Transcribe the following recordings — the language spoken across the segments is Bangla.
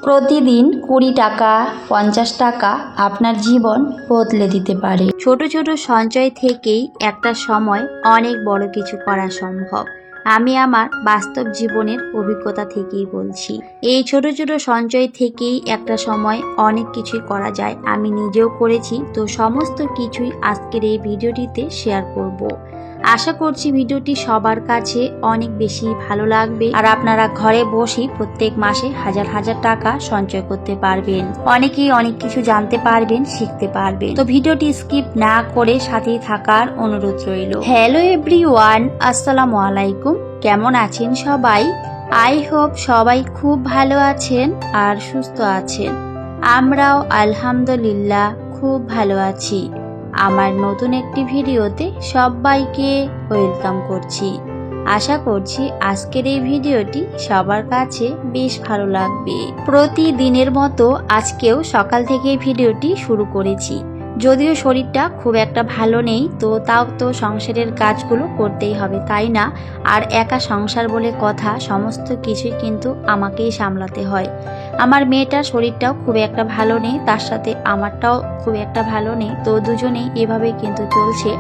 প্রতিদিন 20 টাকা 50 টাকা আপনার জীবন বদলে দিতে পারে। ছোট ছোট সঞ্চয় থেকেই একটা সময় অনেক বড় কিছু করা সম্ভব। আমি আমার বাস্তব জীবনের অভিজ্ঞতা থেকেই বলছি। এই ছোট ছোট সঞ্চয় থেকেই একটা সময় অনেক কিছুই করা যায়। আমি নিজেও করেছি, তো সমস্ত কিছুই আজকের এই ভিডিওটিতে শেয়ার করব। আশা করছি ভিডিওটি সবার কাছে অনেক বেশি ভালো লাগবে আর আপনারা ঘরে বসেই প্রত্যেক মাসে হাজার হাজার টাকা সঞ্চয় করতে পারবেন। অনেকেই অনেক কিছু জানতে পারবেন, শিখতে পারবেন। তো ভিডিওটি স্কিপ না করে সাথেই থাকার অনুরোধ রইল। হ্যালো এভরিওয়ান, আসসালামু আলাইকুম। কেমন আছেন সবাই? আই হোপ সবাই খুব ভালো আছেন আর সুস্থ আছেন। আমরাও আলহামদুলিল্লাহ খুব ভালো আছি। আমার নতুন একটি ভিডিওতে সবাইকে ওয়েলকাম করছি। আশা করছি আজকের এই ভিডিওটি সবার কাছে বেশ ভালো লাগবে। প্রতিদিনের মতো আজকেও সকাল থেকে ভিডিওটি শুরু করেছি। যদিও শরীরটা খুব একটা ভালো নেই, তো তাও তো সংসারের কাজগুলো করতেই হবে, তাই না? আর একা সংসার বলে কথা, সমস্ত কিছুই কিন্তু আমাকেই সামলাতে হয়। আমার মেয়েটার শরীরটাও খুব একটা ভালো নেই, তার সাথে আমারটাও খুব একটা ভালো নেই, তো দুজনেই এভাবে কিন্তু চলছে।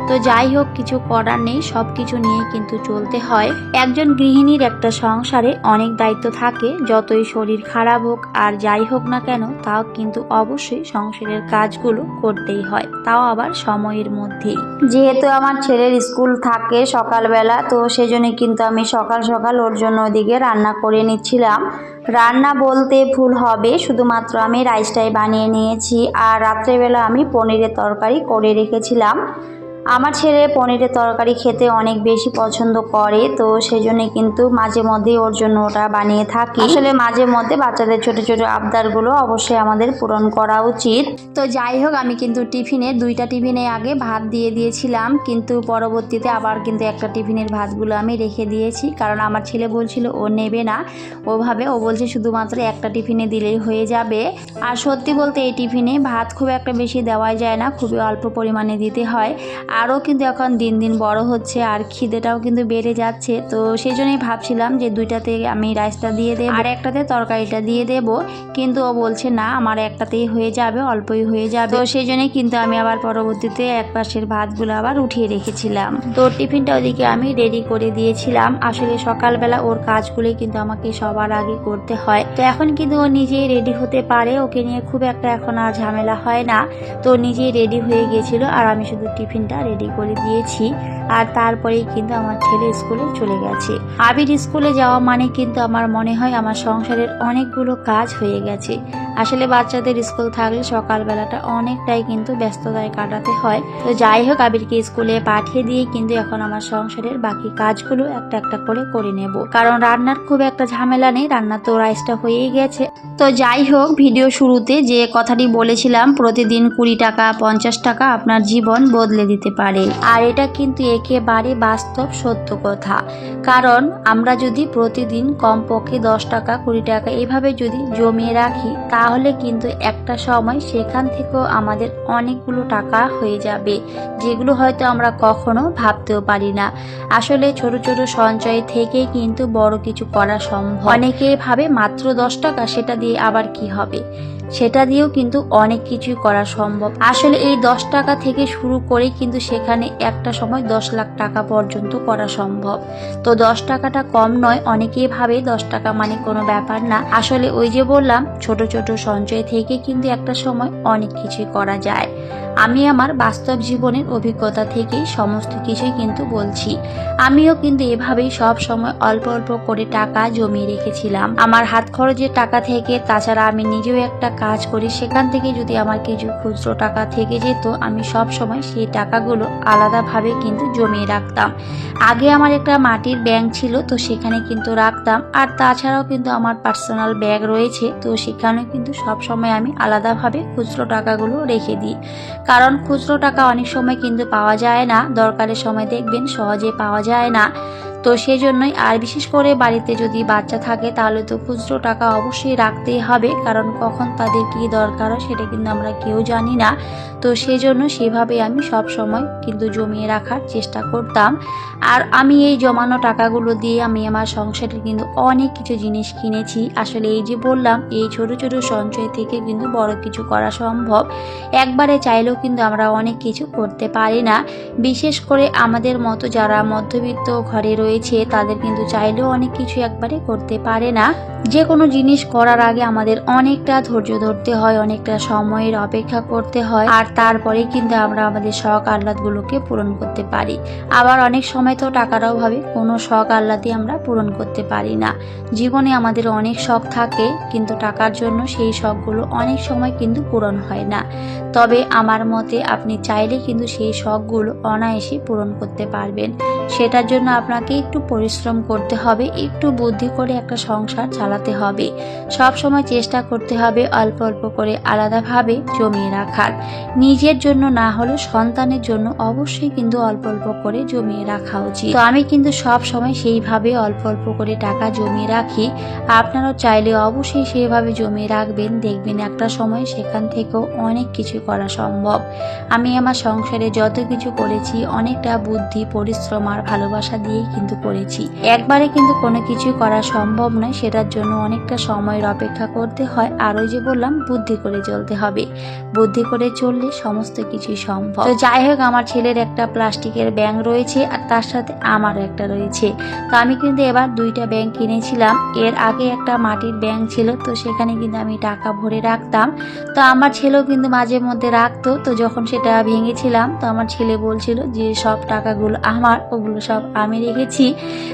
তো যাই হোক, কিছু করার নেই, সব কিছু নিয়ে কিন্তু চলতে হয়। একজন গৃহিণীর একটা সংসারে অনেক দায়িত্ব থাকে, যতই শরীর খারাপ হোক আর যাই হোক না কেন, তাও কিন্তু অবশ্যই সংসারের কাজগুলো করতেই হয়, তাও আবার সময়ের মধ্যেই। যেহেতু আমার ছেলের স্কুল থাকে সকালবেলা, তো সেজন্য কিন্তু আমি সকাল সকাল ওর জন্য ওদিকে রান্না করে নিচ্ছিলাম। রান্না বলতে ভুল হবে, শুধুমাত্র আমি রাইসটাই বানিয়ে নিয়েছি। আর রাত্রেবেলা আমি পনিরের তরকারি করে রেখেছিলাম। আমার ছেলে পনিরের তরকারি খেতে অনেক বেশি পছন্দ করে, তো সেজন্য কিন্তু মাঝে মধ্যেই ওর জন্য ওটা বানিয়ে থাকি। আসলে মাঝে মধ্যে বাচ্চাদের ছোট ছোট আবদারগুলো অবশ্যই আমাদের পূরণ করা উচিত। তো যাই হোক, আমি কিন্তু দুইটা টিফিনে আগে ভাত দিয়ে দিয়েছিলাম, কিন্তু পরবর্তীতে আবার কিন্তু একটা টিফিনের ভাতগুলো আমি রেখে দিয়েছি, কারণ আমার ছেলে বলছিল ও নেবে না ওভাবে, ও বলছে শুধুমাত্র একটা টিফিনে দিলেই হয়ে যাবে। আর সত্যি বলতে এই টিফিনে ভাত খুব একটা বেশি দেওয়া যায় না, খুবই অল্প পরিমাণে দিতে হয়। আরও কিন্তু এখন দিন দিন বড় হচ্ছে আর খিদেটাও কিন্তু বেড়ে যাচ্ছে, তো সেই জন্যই ভাবছিলাম যে দুইটাতে আমি রাইসটা দিয়ে দেবো আর একটাতে তরকারিটা দিয়ে দেব, কিন্তু ও বলছে না, আমার একটাতেই হয়ে যাবে, অল্পই হয়ে যাবে। তো সেই জন্যই কিন্তু আমি আবার পরবর্তীতে এক পাশের ভাতগুলো আবার উঠিয়ে রেখেছিলাম। তো টিফিনটা ওদিকে আমি রেডি করে দিয়েছিলাম। আসলে সকালবেলা ওর কাজগুলোই কিন্তু আমাকে সবার আগে করতে হয়, তো এখন কিন্তু ও নিজেই রেডি হতে পারে, ওকে নিয়ে খুব একটা এখন আর ঝামেলা হয় না। তো নিজেই রেডি হয়ে গিয়েছিল আর আমি শুধু টিফিনটা রেডি করে দিয়েছি। আর তারপরেই কিন্তু আমার ছেলে স্কুলে চলে গেছে। আবির স্কুলে যাওয়া মানে কিন্তু আমার মনে হয় আমার সংসারের অনেকগুলো কাজ হয়ে গেছে। আসলে বাচ্চাদের স্কুল থাকলে সকালবেলাটা অনেকটাই কিন্তু ব্যস্ততায় কাটাতে হয়। তো যাই হোক, আবিরকে স্কুলে পাঠিয়ে দিয়ে কিন্তু এখন আমার সংসারের বাকি কাজগুলো একটা একটা করে নেব, কারণ রান্নার খুব একটা ঝামেলা নেই, রান্না তো রাইসটা হয়েই গেছে। তো যাই হোক, ভিডিও শুরুতে যে কথাটি বলেছিলাম, প্রতিদিন 20 টাকা 50 টাকা আপনার জীবন বদলে দিতে পারে, আর এটা কিন্তু একেবারে বাস্তব সত্য কথা। কারণ আমরা যদি প্রতিদিন কমপক্ষে 10 টাকা 20 টাকা এভাবে যদি জমিয়ে রাখি, তাহলে কিন্তু একটা সময় সেখান থেকেও আমাদের অনেকগুলো টাকা হয়ে যাবে, যেগুলো হয়তো আমরা কখনো ভাবতেও পারি না। আসলে ছোট ছোট সঞ্চয় থেকেই কিন্তু বড় কিছু করা সম্ভব। অনেকেই ভাবে মাত্র 10 টাকা, সেটা দিয়ে আবার কি হবে, সেটা দিয়েও কিন্তু অনেক কিছুই করা সম্ভব। আসলে এই 10 টাকা থেকে শুরু করে কিন্তু সেখানে একটা সময় 10 লাখ টাকা পর্যন্ত করা সম্ভব। তো 10 টাকাটা কম নয়, অনেকেই ভাবে 10 টাকা মানে কোনো ব্যাপার না। আসলে ওই যে বললাম, ছোট ছোট সঞ্চয় থেকে কিন্তু একটা সময় অনেক কিছুই করা যায়। আমি আমার বাস্তব জীবনের অভিজ্ঞতা থেকেই সমস্ত কিছুই কিন্তু বলছি। আমিও কিন্তু এভাবেই সব সময় অল্প অল্প করে টাকা জমিয়ে রেখেছিলাম আমার হাত খরচের টাকা থেকে। তাছাড়া আমি নিজেও একটা কাজ করি, সেখান থেকে যদি আমার কিছু খুচরো টাকা থেকে যেত, আমি সব সময় সেই টাকাগুলো আলাদাভাবে কিন্তু জমিয়ে রাখতাম। আগে আমার একটা মাটির ব্যাংক ছিল, তো সেখানে কিন্তু রাখতাম। আর তাছাড়াও কিন্তু আমার পার্সোনাল ব্যাগ রয়েছে, তো সেখানেও কিন্তু সব সময় আমি আলাদাভাবে খুচরো টাকাগুলো রেখে দিই। কারণ খুচরো টাকা অনেক সময় কিন্তু পাওয়া যায় না, দরকারের সময় দেখবেন সহজে পাওয়া যায় না। তো সেই জন্যই। আর বিশেষ করে বাড়িতে যদি বাচ্চা থাকে তাহলে তো খুচরো টাকা অবশ্যই রাখতেই হবে, কারণ কখন তাদের কি দরকার হয় সেটা কিন্তু আমরা কেউ জানি না। তো সেই জন্য সেভাবে আমি সব সময় কিন্তু জমিয়ে রাখার চেষ্টা করতাম। আর আমি এই জমানো টাকাগুলো দিয়ে আমি আমার সংসারে কিন্তু অনেক কিছু জিনিস কিনেছি। আসলে এই যে বললাম, এই ছোট ছোট সঞ্চয় থেকে কিন্তু বড় কিছু করা সম্ভব। একবারে চাইলেও কিন্তু আমরা অনেক কিছু করতে পারি না। বিশেষ করে আমাদের মতো যারা মধ্যবিত্ত ঘরে রয়েছে তাদের কিন্তু চাইলেও অনেক কিছু একবারে করতে পারে না। যে কোনো জিনিস করার আগে আমাদের অনেকটা ধৈর্য ধরতে হয়, অনেকটা সময়ের অপেক্ষা করতে হয়, আর তারপরে কিন্তু আমরা আমাদের শখ আহ্লাদগুলোকে পূরণ করতে পারি। আবার অনেক সময় তো টাকার অভাবে কোনো শখ আহ্লাদই আমরা পূরণ করতে পারি না। জীবনে আমাদের অনেক শখ থাকে, কিন্তু টাকার জন্য সেই শখগুলো অনেক সময় কিন্তু পূরণ হয় না। তবে আমার মতে আপনি চাইলে কিন্তু সেই শখগুলো অনায়াসে পূরণ করতে পারবেন। সেটার জন্য আপনাকে একটু পরিশ্রম করতে হবে, একটু বুদ্ধি করে একটা সংসার চালাতে হবে। সব সময় চেষ্টা করতে হবে অল্প অল্প করে আলাদাভাবে জমিয়ে রাখার। নিজের জন্য না হলে সন্তানের জন্য অবশ্যই কিন্তু অল্প অল্প করে জমিয়ে রাখা উচিত। তো আমি কিন্তু সব সময় সেইভাবে অল্প অল্প করে টাকা জমিয়ে রাখি। আপনারাও চাইলে অবশ্যই সেইভাবে জমিয়ে রাখবেন, দেখবেন একটা সময় সেখান থেকেও অনেক কিছু করা সম্ভব। আমি আমার সংসারে যত কিছু করেছি অনেকটা বুদ্ধি, পরিশ্রম আর ভালোবাসা দিয়েই কিন্তু করেছি। একবারে কিন্তু কোনো কিছু করা সম্ভব নয়, সেটার জন্য অনেকটা সময়ের অপেক্ষা করতে হয়। আর ওই যে বললাম, বুদ্ধি করে চলতে হবে। বুদ্ধি করে চললে সমস্ত কিছুই সম্ভব। তো যাই হোক, আমার ছেলের একটা প্লাস্টিকের ব্যাগ রয়েছে আর তার সাথে আমারও একটা রয়েছে। তো আমি কিন্তু এবার দুইটা ব্যাগ কিনেছিলাম। এর আগে একটা মাটির ব্যাগ ছিল, তো সেখানে কিন্তু আমি টাকা ভরে রাখতাম। তো আমার ছেলেও কিন্তু মাঝে মধ্যে রাখতো। তো যখন সেটা ভেঙেছিলাম তো আমার ছেলে বলছিল যে সব টাকাগুলো আমার, ওগুলো সব আমি রেখেছি।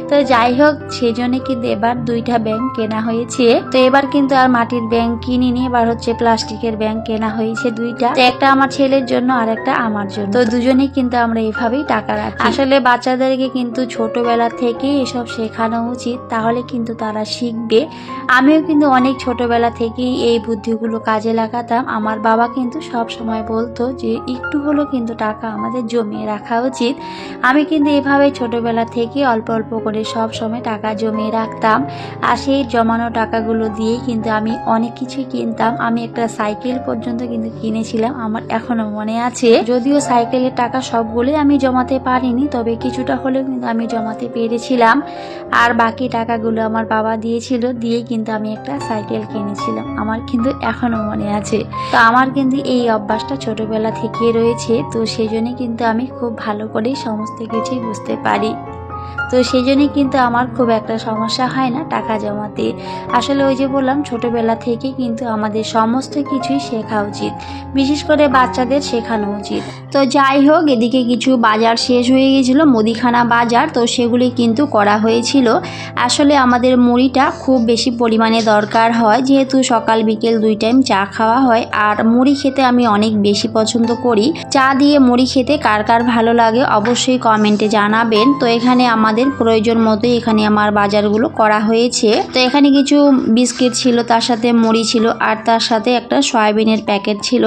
তো যাই হোক, সেই জন্য কিন্তু এবার দুইটা ব্যাগ কেনা হয়েছে। তো এবার কিন্তু আর মাটির ব্যাগ কিনিনি, এবার হচ্ছে প্লাস্টিকের ব্যাগ কেনা হয়েছে দুইটা। তো একটা আমার ছেলের জন্য আর একটা আমার জন্য। তো দুজনেই কিন্তু আমরা এভাবেই টাকা রাখি। আসলে বাচ্চাদেরকে কিন্তু ছোটবেলা থেকেই এসব শেখানো উচিত, তাহলে কিন্তু তারা শিখবে। আমিও কিন্তু অনেক ছোটবেলা থেকেই এই বুদ্ধিগুলো কাজে লাগাতাম। আমার বাবা কিন্তু সব সময় বলতো যে একটু হলেও কিন্তু টাকা আমাদের জমিয়ে রাখা উচিত। আমি কিন্তু এভাবে ছোটবেলা থেকে অল্প অল্প করে সব সময় টাকা জমিয়ে রাখতাম। আর সেই জমানো টাকাগুলো দিয়েই কিন্তু আমি অনেক কিছুই কিনতাম। আমি একটা সাইকেল পর্যন্ত কিন্তু কিনেছিলাম, আমার এখনো মনে আছে। যদিও সাইকেলের টাকা সবগুলোই আমি জমাতে পারিনি, তবে কিছুটা হলেও কিন্তু আমি জমাতে পেরেছিলাম। আর বাকি টাকাগুলো আমার বাবা দিয়েছিল, দিয়ে কিন্তু আমি একটা সাইকেল কিনেছিলাম, আমার কিন্তু এখনো মনে আছে। তো আমার কিন্তু এই অভ্যাসটা ছোটবেলা থেকেই রয়েছে। তো সেই জন্যই কিন্তু আমি খুব ভালো করে সমস্ত কিছুই বুঝতে পারি। তো সেই জন্যই কিন্তু আমার খুব একটা সমস্যা হয় না টাকা জমাতে। আসলে ওই যে বললাম, ছোটবেলা থেকে কিন্তু আমাদের সমস্ত কিছুই শেখা উচিত, বিশেষ করে বাচ্চাদের শেখানো উচিত। তো যাই হোক, এদিকে কিছু বাজার শেষ হয়ে গিয়েছিল, মুদিখানা বাজার, তো সেগুলি কিন্তু করা হয়েছিল। আসলে আমাদের মুড়িটা খুব বেশি পরিমাণে দরকার হয়, যেহেতু সকাল বিকেল দুই টাইম চা খাওয়া হয়। আর মুড়ি খেতে আমি অনেক বেশি পছন্দ করি। চা দিয়ে মুড়ি খেতে কার কার ভালো লাগে অবশ্যই কমেন্টে জানাবেন। তো এখানে আমাদের প্রয়োজন মতোই এখানে আমার বাজারগুলো করা হয়েছে। তো এখানে কিছু বিস্কিট ছিল, তার সাথে মুড়ি ছিল, আর তার সাথে একটা সয়াবিনের প্যাকেট ছিল।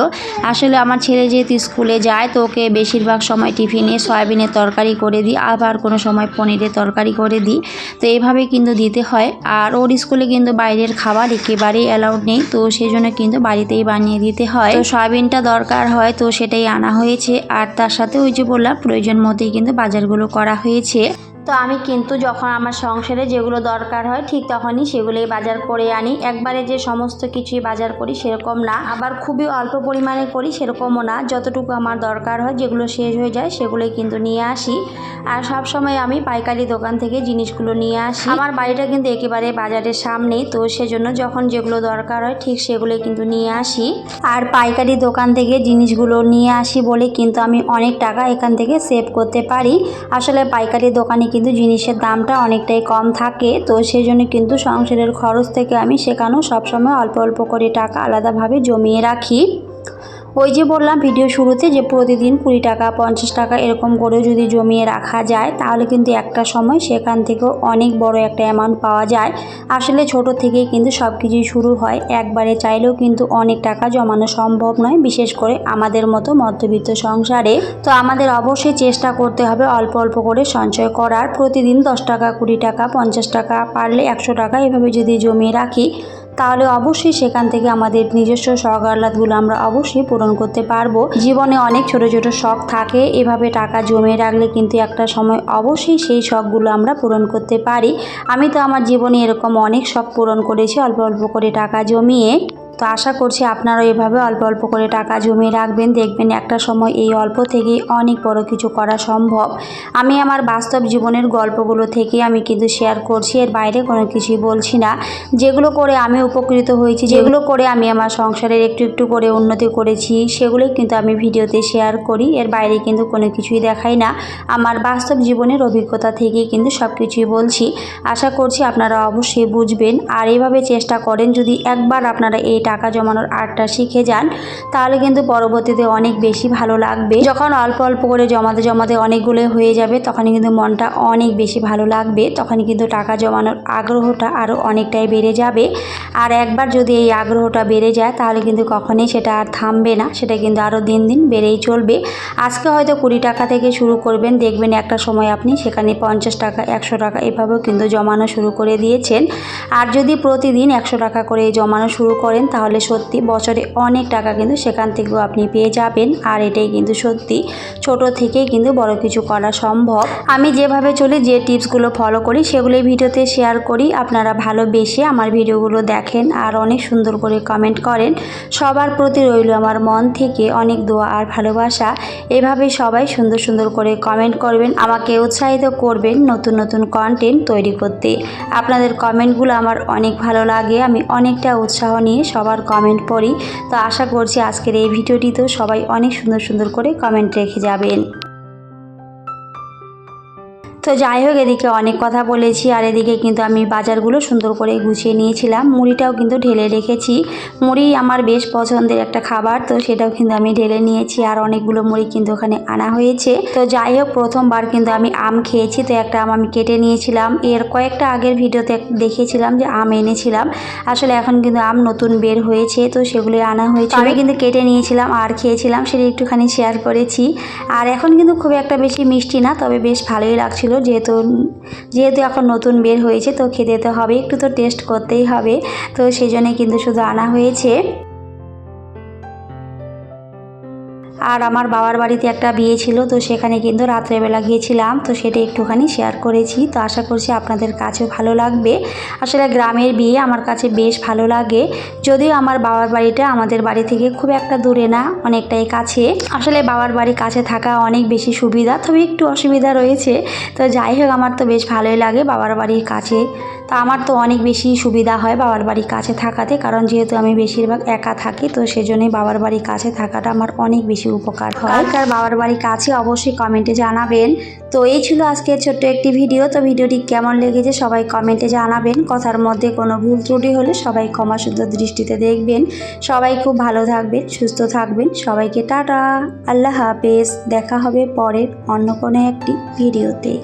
আসলে আমার ছেলে যেহেতু স্কুলে যায়, তো ওকে বেশিরভাগ সময় টিফিনে সয়াবিনের তরকারি করে দিই, আবার কোনো সময় পনিরের তরকারি করে দিই। তো এইভাবে কিন্তু দিতে হয়। আর ওর স্কুলে কিন্তু বাইরের খাবার একেবারেই অ্যালাউড নেই, তো সেই জন্য কিন্তু বাড়িতেই বানিয়ে দিতে হয়। তো সয়াবিনটা দরকার হয়, তো সেটাই আনা হয়েছে। আর তার সাথে ওই যে বললাম, প্রয়োজন মতোই কিন্তু বাজারগুলো করা হয়েছে। তো আমি কিন্তু যখন আমার সংসারে যেগুলো দরকার হয় ঠিক তখনই সেগুলোই বাজার করে আনি। একবারে যে সমস্ত কিছুই বাজার করি সেরকম না, আবার খুবই অল্প পরিমাণে করি সেরকমও না। যতটুকু আমার দরকার হয়, যেগুলো শেষ হয়ে যায় সেগুলোই কিন্তু নিয়ে আসি। আর সব সময় আমি পাইকারি দোকান থেকে জিনিসগুলো নিয়ে আসি। আমার বাড়িটা কিন্তু একেবারে বাজারের সামনেই, তো সেজন্য যখন যেগুলো দরকার হয় ঠিক সেগুলোই কিন্তু নিয়ে আসি। আর পাইকারি দোকান থেকে জিনিসগুলো নিয়ে আসি বলে কিন্তু আমি অনেক টাকা এখান থেকে সেভ করতে পারি। আসলে পাইকারি দোকানে কিন্তু জিনিসের দামটা অনেকটাই কম থাকে, তো সেই জন্য কিন্তু সংসারের খরচ থেকে আমি সেখানেও সবসময় অল্প অল্প করে টাকা আলাদাভাবে জমিয়ে রাখি। ওই যে বললাম ভিডিও শুরুতে যে প্রতিদিন 20 টাকা 50 টাকা এরকম করে যদি জমিয়ে রাখা যায় তাহলে কিন্তু একটা সময় সেখান থেকেও অনেক বড় একটা অ্যামাউন্ট পাওয়া যায়। আসলে ছোট থেকেই কিন্তু সব কিছুই শুরু হয়, একবারে চাইলেও কিন্তু অনেক টাকা জমানো সম্ভব নয়, বিশেষ করে আমাদের মতো মধ্যবিত্ত সংসারে। তো আমাদের অবশ্যই চেষ্টা করতে হবে অল্প অল্প করে সঞ্চয় করার। প্রতিদিন 10 টাকা 20 টাকা 50 টাকা পারলে 100 টাকা এভাবে যদি জমিয়ে রাখি তাহলে অবশ্যই সেখান থেকে আমাদের নিজস্ব শখ আহ্লাদগুলো আমরা অবশ্যই পূরণ করতে পারবো। জীবনে অনেক ছোট ছোট শখ থাকে, এভাবে টাকা জমিয়ে রাখলে কিন্তু একটা সময় অবশ্যই সেই শখগুলো আমরা পূরণ করতে পারি। আমি তো আমার জীবনে এরকম অনেক শখ পূরণ করেছি অল্প অল্প করে টাকা জমিয়ে। তো আশা করছি আপনারাও এভাবে অল্প অল্প করে টাকা জমিয়ে রাখবেন, দেখবেন একটা সময় এই অল্প থেকেই অনেক বড় কিছু করা সম্ভব। আমি আমার বাস্তব জীবনের গল্পগুলো থেকে আমি কিন্তু শেয়ার করছি, এর বাইরে কোনো কিছুই বলছি না। যেগুলো করে আমি উপকৃত হয়েছি, যেগুলো করে আমি আমার সংসারের একটু একটু করে উন্নতি করেছি, সেগুলোই কিন্তু আমি ভিডিওতে শেয়ার করি। এর বাইরে কিন্তু কোনো কিছুই দেখাই না, আমার বাস্তব জীবনের অভিজ্ঞতা থেকেই কিন্তু সব কিছুই বলছি। আশা করছি আপনারা অবশ্যই বুঝবেন। আর এইভাবে চেষ্টা করেন, যদি একবার আপনারা এই টাকা জমানোর আর্টটা শিখে যান তাহলে কিন্তু পরবর্তীতে অনেক বেশি ভালো লাগবে। যখন অল্প অল্প করে জমাতে জমাতে অনেকগুলো হয়ে যাবে তখন কিন্তু মনটা অনেক বেশি ভালো লাগবে, তখন কিন্তু টাকা জমানোর আগ্রহটা আরও অনেকটাই বেড়ে যাবে। আর একবার যদি এই আগ্রহটা বেড়ে যায় তাহলে কিন্তু কখনোই সেটা আর থামবে না, সেটা কিন্তু আরও দিন দিন বেড়েই চলবে। আজকে হয়তো 20 টাকা থেকে শুরু করবেন, দেখবেন একটা সময় আপনি সেখানে 50 টাকা 100 টাকা এভাবেও কিন্তু জমানো শুরু করে দিয়েছেন। আর যদি প্রতিদিন 100 টাকা করে জমানো শুরু করেন তাহলে সত্যি বছরে অনেক টাকা কিন্তু সেখান থেকেও আপনি পেয়ে যাবেন। আর এটাই কিন্তু সত্যি, ছোট থেকেই কিন্তু বড় কিছু করা সম্ভব। আমি যেভাবে চলি, যে টিপসগুলো ফলো করি সেগুলোই ভিডিওতে শেয়ার করি। আপনারা ভালোবেসে আমার ভিডিওগুলো দেখেন আর অনেক সুন্দর করে কমেন্ট করেন। সবার প্রতি রইল আমার মন থেকে অনেক দোয়া আর ভালোবাসা। এভাবে সবাই সুন্দর সুন্দর করে কমেন্ট করবেন, আমাকে উৎসাহিত করবেন নতুন নতুন কন্টেন্ট তৈরি করতে। আপনাদের কমেন্টগুলো আমার অনেক ভালো লাগে, আমি অনেকটা উৎসাহ নিয়ে সবার কমেন্ট পড়ি। তো আশা করছি আজকের এই ভিডিওটিতেও সবাই অনেক সুন্দর সুন্দর করে কমেন্ট রেখে যাবেন। তো যাই হোক, এদিকে অনেক কথা বলেছি আর এদিকে কিন্তু আমি বাজারগুলো সুন্দর করে গুছিয়ে নিয়েছিলাম। মুড়িটাও কিন্তু ঢেলে রেখেছি, মুড়ি আমার বেশ পছন্দের একটা খাবার, তো সেটাও কিন্তু আমি ঢেলে নিয়েছি। আর অনেকগুলো মুড়ি কিন্তু ওখানে আনা হয়েছে। তো যাই হোক, প্রথমবার কিন্তু আমি আম খেয়েছি, তো একটা আম আমি কেটে নিয়েছিলাম। এর কয়েকটা আগের ভিডিওতে দেখিয়েছিলাম যে আম এনেছিলাম, আসলে এখন কিন্তু আম নতুন বের হয়েছে, তো সেগুলো আনা হয়েছে। আমি কিন্তু কেটে নিয়েছিলাম আর খেয়েছিলাম, সেটা একটুখানি শেয়ার করেছি। আর এখন কিন্তু খুব একটা বেশি মিষ্টি না, তবে বেশ ভালোই লাগছিল। যেহেতু এখন নতুন বের হয়েছে তো খেতে তো হবে, একটু তো টেস্ট করতেই হবে, তো সেই জন্য কিন্তু শুধু আনা হয়েছে। আর আমার বাবার বাড়িতে একটা বিয়ে ছিল, তো সেখানে কিন্তু রাত্রেবেলা গিয়েছিলাম, তো সেটা একটুখানি শেয়ার করেছি। তো আশা করছি আপনাদের কাছেও ভালো লাগবে। আসলে গ্রামের বিয়ে আমার কাছে বেশ ভালো লাগে, যদিও আমার বাবার বাড়িটা আমাদের বাড়ি থেকে খুব একটা দূরে না, অনেকটাই কাছে। আসলে বাবার বাড়ি কাছে থাকা অনেক বেশি সুবিধা, তবে একটু অসুবিধা রয়েছে। তো যাই হোক, আমার তো বেশ ভালোই লাগে বাবার বাড়ির কাছে। তো আমার তো অনেক বেশি সুবিধা হয় বাবার বাড়ির কাছে থাকাতে, কারণ যেহেতু আমি বেশিরভাগ একা থাকি, তো সেজন্যই বাবার বাড়ির কাছে থাকাটা আমার অনেক বেশি উপকার হয়। কার বাবার বাড়ির কাছে অবশ্যই কমেন্টে জানাবেন। তো এই ছিল আজকের ছোট্ট একটি ভিডিও। তো ভিডিওটি কেমন লেগেছে সবাই কমেন্টে জানাবেন। কথার মধ্যে কোনো ভুল ত্রুটি হলে সবাই ক্ষমাসুন্দর দৃষ্টিতে দেখবেন। সবাই খুব ভালো থাকবেন, সুস্থ থাকবেন। সবাইকে টাটা, আল্লাহ হাফেজ। দেখা হবে পরের অন্য কোনো একটি ভিডিওতে।